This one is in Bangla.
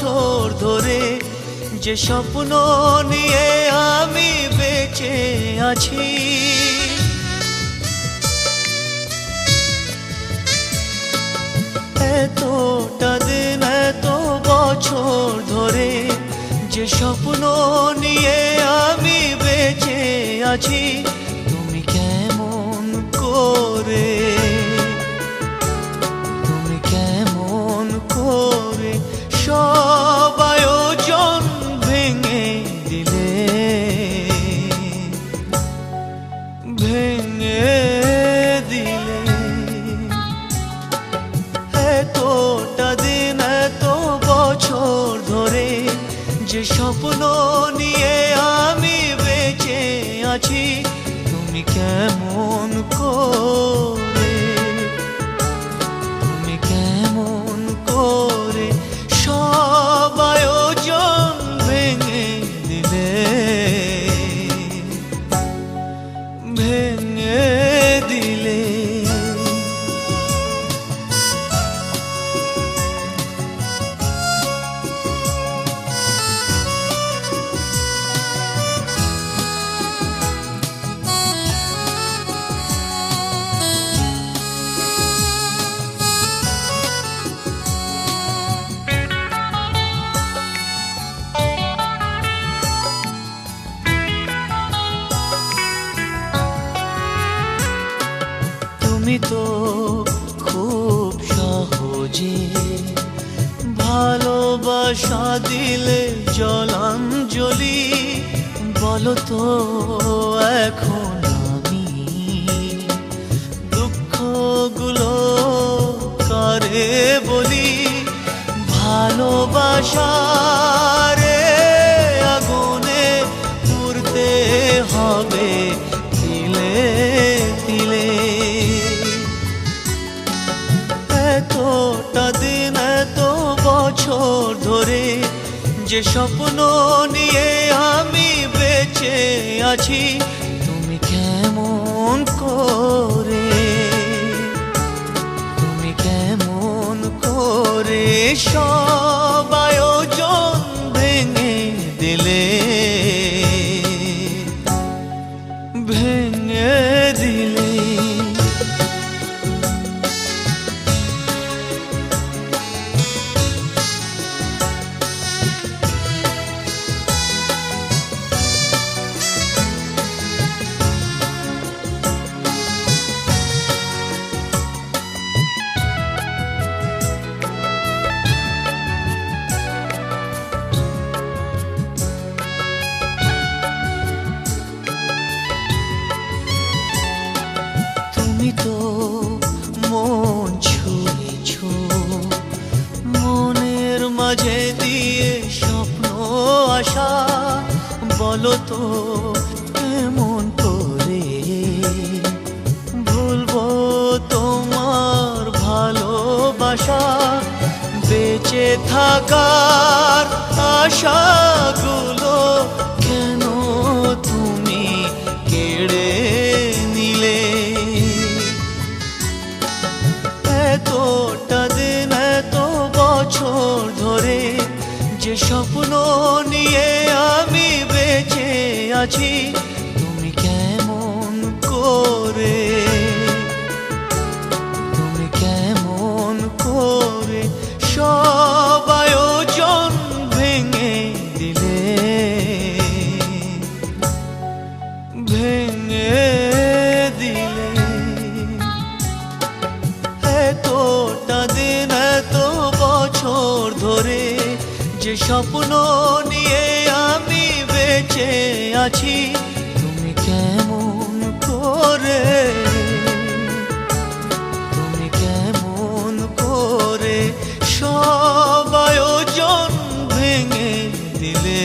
বছর ধরে যে স্বপ্ন নিয়ে আমি বেঁচে আছি, এতটা দিন এত বছর ধরে যে স্বপ্ন নিয়ে আমি বেঁচে আছি, তুমি কেমন করে, তুমি কেমন করে সব আয়োজন ভেঙে দিলে, ভেঙে দিলে। এতটা দিন এত বছর ধরে যে স্বপ্ন নিয়ে আমি বেঁচে আছি, তুমি কেমন করে, তুমি কেমন করে সব আয়োজন ভেঙে দিলে, ভেঙে দিলে। তুমি তো খুব সহজে ভালোবাসা দিলে জলাঞ্জলি, বলো তো এখন আমি দুঃখগুলো কারে বলি, ভালোবাসারে আগুনে পুড়তে হবে তিলে তিলে। এতটা দিন এত বছর ধরে যে স্বপ্ন নিয়ে আমি বেঁচে আছি, তুমি কেমন করে, তুমি কেমন করে সব আয়োজন ভেঙে দিলে, ভেঙে দিলে। তুমি তো মন ছুঁয়েছ, মনের মাঝে দিয়ে স্বপ্ন আশা, বলো তো এমন করে ভুলবো তোমার ভালোবাসা, বেঁচে থাকার আশাগুলো কেন তুমি কেড়ে নিলে, এতটা দিন এত বছর ধরে যে স্বপ্ন নিয়ে আমি বেঁচে আছি, তুমি কেমন করে, তুমি কেমন করে সব আয়োজন ভেঙে দিলে, ভেঙে দিলে। এতটা দিন এত বছর ধরে যে স্বপ্ন নিয়ে আমি বেঁচে আছি, তুমি কেমন করে, তুমি কেমন করে সব আয়োজন ভেঙে দিলে।